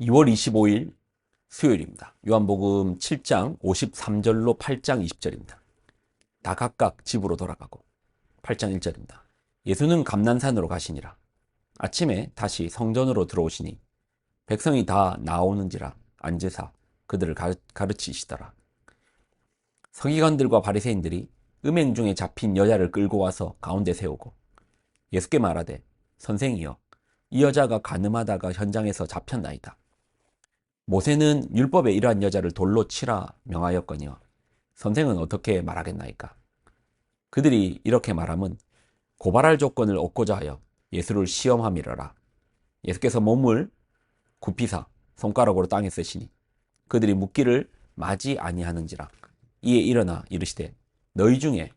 2월 25일 수요일입니다. 요한복음 7장 53절로 8장 20절입니다. 다 각각 집으로 돌아가고 8장 1절입니다. 예수는 감난산으로 가시니라. 아침에 다시 성전으로 들어오시니 백성이 다 나오는지라 앉으사 그들을 가르치시더라. 서기관들과 바리새인들이 음행 중에 잡힌 여자를 끌고 와서 가운데 세우고 예수께 말하되 선생이여 이 여자가 간음하다가 현장에서 잡혔나이다. 모세는 율법에 이러한 여자를 돌로 치라 명하였거니와 선생은 어떻게 말하겠나이까? 그들이 이렇게 말함은 고발할 조건을 얻고자 하여 예수를 시험함이러라. 예수께서 몸을 굽히사 손가락으로 땅에 쓰시니 그들이 묻기를 마지 아니하는지라. 이에 일어나 이르시되 너희 중에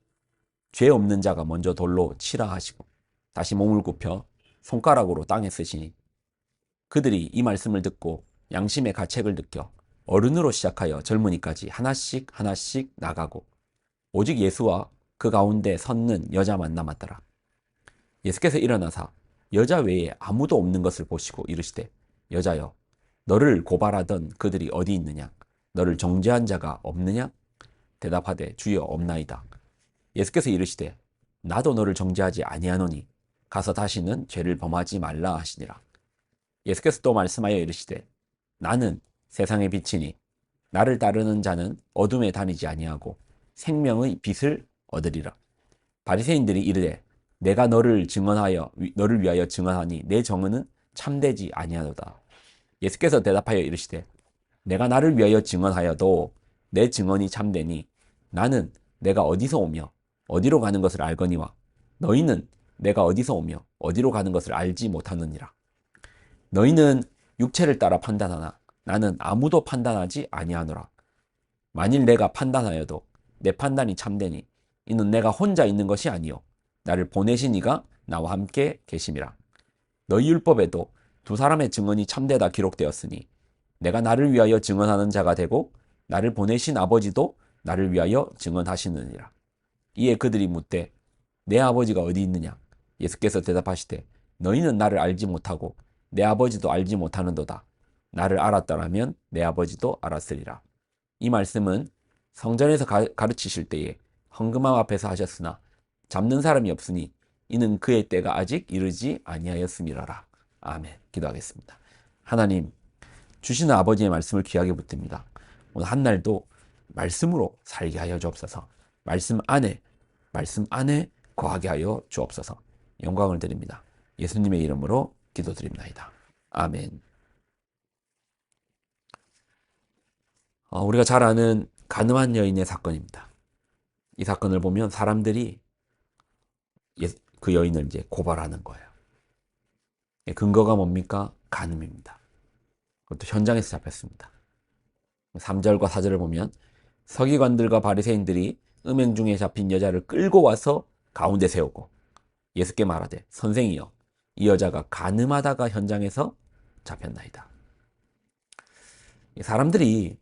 죄 없는 자가 먼저 돌로 치라 하시고 다시 몸을 굽혀 손가락으로 땅에 쓰시니 그들이 이 말씀을 듣고 양심의 가책을 느껴 어른으로 시작하여 젊은이까지 하나씩 하나씩 나가고 오직 예수와 그 가운데 섰는 여자만 남았더라. 예수께서 일어나사 여자 외에 아무도 없는 것을 보시고 이르시되 여자여 너를 고발하던 그들이 어디 있느냐? 너를 정죄한 자가 없느냐? 대답하되 주여 없나이다. 예수께서 이르시되 나도 너를 정죄하지 아니하노니 가서 다시는 죄를 범하지 말라 하시니라. 예수께서 또 말씀하여 이르시되 나는 세상의 빛이니 나를 따르는 자는 어둠에 다니지 아니하고 생명의 빛을 얻으리라. 바리새인들이 이르되 내가 너를 위하여 증언하니 내 증언은 참되지 아니하도다. 예수께서 대답하여 이르시되 내가 나를 위하여 증언하여도 내 증언이 참되니 나는 내가 어디서 오며 어디로 가는 것을 알거니와 너희는 내가 어디서 오며 어디로 가는 것을 알지 못하느니라. 너희는 육체를 따라 판단하나 나는 아무도 판단하지 아니하노라. 만일 내가 판단하여도 내 판단이 참되니 이는 내가 혼자 있는 것이 아니요 나를 보내신 이가 나와 함께 계심이라. 너희 율법에도 두 사람의 증언이 참되다 기록되었으니 내가 나를 위하여 증언하는 자가 되고 나를 보내신 아버지도 나를 위하여 증언하시느니라. 이에 그들이 묻되 내 아버지가 어디 있느냐? 예수께서 대답하시되 너희는 나를 알지 못하고 내 아버지도 알지 못하는도다. 나를 알았더라면 내 아버지도 알았으리라. 이 말씀은 성전에서 가르치실 때에 헌금함 앞에서 하셨으나 잡는 사람이 없으니 이는 그의 때가 아직 이르지 아니하였음이라라. 아멘. 기도하겠습니다. 하나님, 주시는 아버지의 말씀을 귀하게 붙듭니다. 오늘 한 날도 말씀으로 살게 하여 주옵소서. 말씀 안에 거하게 하여 주옵소서. 영광을 드립니다. 예수님의 이름으로 기도드립니다. 아멘. 우리가 잘 아는 간음한 여인의 사건입니다. 이 사건을 보면 사람들이 그 여인을 이제 고발하는 거예요. 근거가 뭡니까? 간음입니다. 그것도 현장에서 잡혔습니다. 3절과 4절을 보면 서기관들과 바리새인들이 음행 중에 잡힌 여자를 끌고 와서 가운데 세우고 예수께 말하되 선생이여 이 여자가 간음하다가 현장에서 잡혔나이다. 사람들이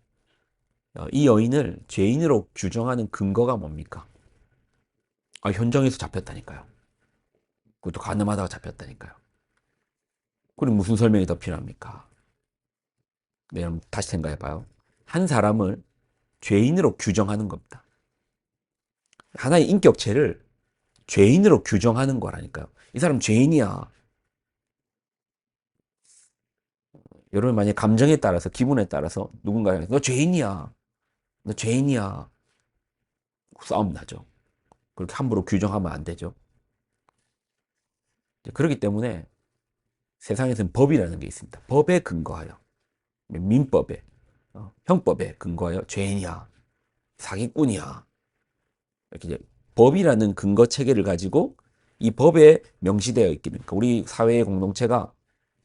이 여인을 죄인으로 규정하는 근거가 뭡니까? 현장에서 잡혔다니까요. 그것도 간음하다가 잡혔다니까요. 그럼 무슨 설명이 더 필요합니까? 네, 여러분 다시 생각해봐요. 한 사람을 죄인으로 규정하는 겁니다. 하나의 인격체를 죄인으로 규정하는 거라니까요. 이 사람 죄인이야. 여러분 만약 감정에 따라서 기분에 따라서 누군가에게 너 죄인이야. 너 죄인이야. 싸움 나죠. 그렇게 함부로 규정하면 안 되죠. 그렇기 때문에 세상에서는 법이라는 게 있습니다. 법에 근거하여 민법에 형법에 근거하여 죄인이야. 사기꾼이야. 이렇게 이제 법이라는 근거 체계를 가지고 이 법에 명시되어 있기 때문에 우리 사회의 공동체가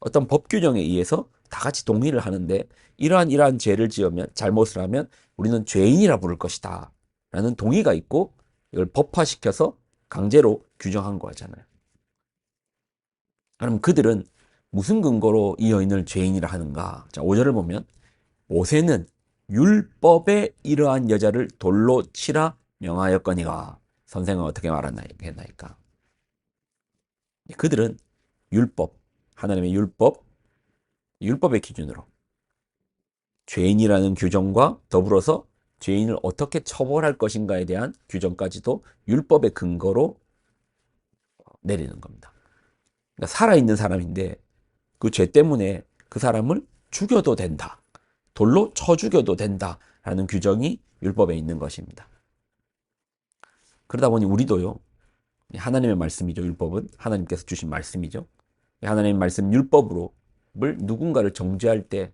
어떤 법 규정에 의해서 다 같이 동의를 하는데 이러한 죄를 지으면 잘못을 하면 우리는 죄인이라 부를 것이다 라는 동의가 있고 이걸 법화시켜서 강제로 규정한 거잖아요. 그럼 그들은 무슨 근거로 이 여인을 죄인이라 하는가? 자, 5절을 보면 모세는 율법에 이러한 여자를 돌로 치라 명하였거니와 선생은 어떻게 말하나이까? 그들은 율법, 하나님의 율법의 기준으로 죄인이라는 규정과 더불어서 죄인을 어떻게 처벌할 것인가에 대한 규정까지도 율법의 근거로 내리는 겁니다. 그러니까 살아있는 사람인데 그 죄 때문에 그 사람을 죽여도 된다. 돌로 쳐 죽여도 된다라는 규정이 율법에 있는 것입니다. 그러다 보니 우리도요. 하나님의 말씀이죠. 율법은 하나님께서 주신 말씀이죠. 하나님의 말씀 율법으로 누군가를 정죄할 때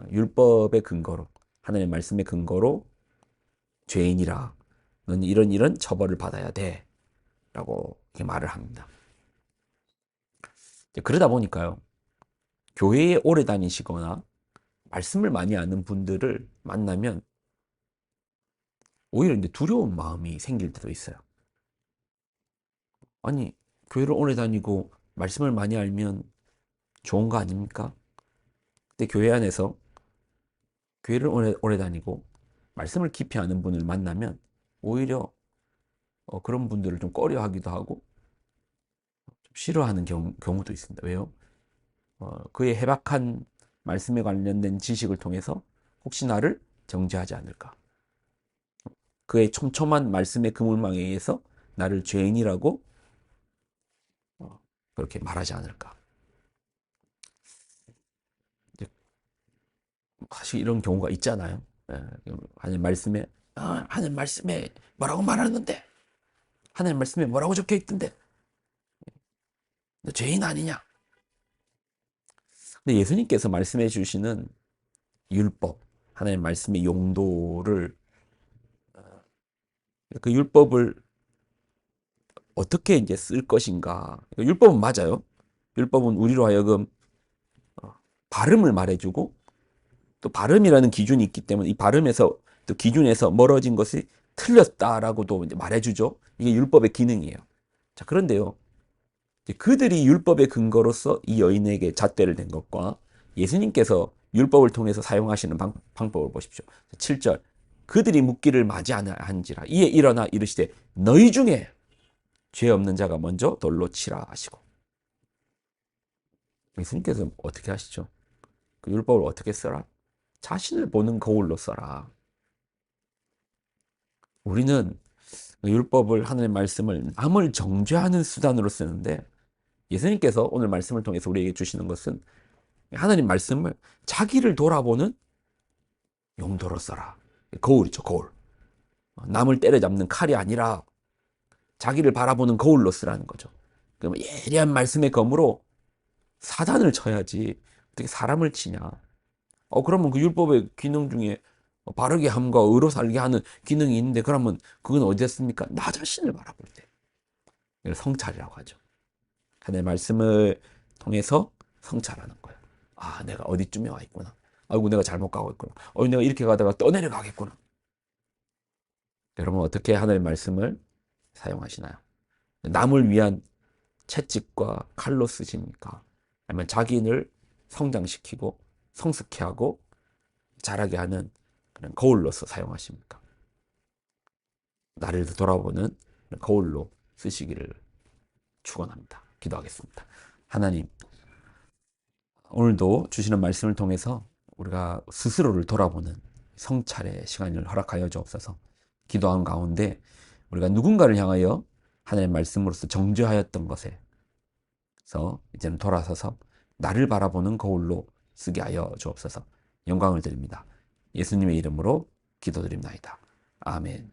율법의 근거로 하나님의 말씀의 근거로 죄인이라 너는 이런 처벌을 받아야 돼 라고 이렇게 말을 합니다. 그러다 보니까요. 교회에 오래 다니시거나 말씀을 많이 아는 분들을 만나면 오히려 이제 두려운 마음이 생길 때도 있어요. 아니, 교회를 오래 다니고 말씀을 많이 알면 좋은 거 아닙니까? 근데 교회 안에서 교회를 오래 다니고 말씀을 깊이 아는 분을 만나면 오히려 그런 분들을 좀 꺼려하기도 하고 좀 싫어하는 경우도 있습니다. 왜요? 그의 해박한 말씀에 관련된 지식을 통해서 혹시 나를 정죄하지 않을까? 그의 촘촘한 말씀의 그물망에 의해서 나를 죄인이라고 그렇게 말하지 않을까? 사실 이런 경우가 있잖아요. 하나님 말씀에 뭐라고 말하는데? 하나님 말씀에 뭐라고 적혀 있던데? 너 죄인 아니냐? 근데 예수님께서 말씀해 주시는 율법, 하나님 말씀의 용도를 그 율법을 어떻게 이제 쓸 것인가? 율법은 맞아요. 율법은 우리로 하여금 발음을 말해주고 또 발음이라는 기준이 있기 때문에 이 발음에서 또 기준에서 멀어진 것이 틀렸다라고도 이제 말해주죠. 이게 율법의 기능이에요. 자, 그런데요. 그들이 율법의 근거로서 이 여인에게 잣대를 댄 것과 예수님께서 율법을 통해서 사용하시는 방법을 보십시오. 7절. 그들이 묻기를 맞이한지라 이에 일어나 이르시되 너희 중에 죄 없는 자가 먼저 돌로 치라 하시고. 예수님께서 어떻게 하시죠? 그 율법을 어떻게 써라? 자신을 보는 거울로 써라. 우리는 율법을 하나님의 말씀을 남을 정죄하는 수단으로 쓰는데 예수님께서 오늘 말씀을 통해서 우리에게 주시는 것은 하나님 말씀을 자기를 돌아보는 용도로 써라. 거울이죠, 거울. 남을 때려잡는 칼이 아니라 자기를 바라보는 거울로 쓰라는 거죠. 그럼 예리한 말씀의 검으로 사단을 쳐야지 어떻게 사람을 치냐. 그러면 그 율법의 기능 중에 바르게 함과 의로 살게 하는 기능이 있는데 그러면 그건 어디에 씁니까? 나 자신을 바라볼 때. 이걸 성찰이라고 하죠. 하나님의 말씀을 통해서 성찰하는 거예요. 아, 내가 어디쯤에 와 있구나. 아이고, 내가 잘못 가고 있구나. 내가 이렇게 가다가 떠내려가겠구나. 여러분, 어떻게 하나님의 말씀을 사용하시나요? 남을 위한 채찍과 칼로 쓰십니까? 아니면 자기를 성장시키고 성숙해 하고 자라게 하는 그런 거울로서 사용하십니까? 나를 돌아보는 거울로 쓰시기를 축원합니다. 기도하겠습니다. 하나님, 오늘도 주시는 말씀을 통해서 우리가 스스로를 돌아보는 성찰의 시간을 허락하여 주옵소서. 기도하는 가운데 우리가 누군가를 향하여 하나님의 말씀으로서 정죄하였던 것에서 이제는 돌아서서 나를 바라보는 거울로 쓰게 하여 주옵소서. 영광을 드립니다. 예수님의 이름으로 기도드립니다. 아멘.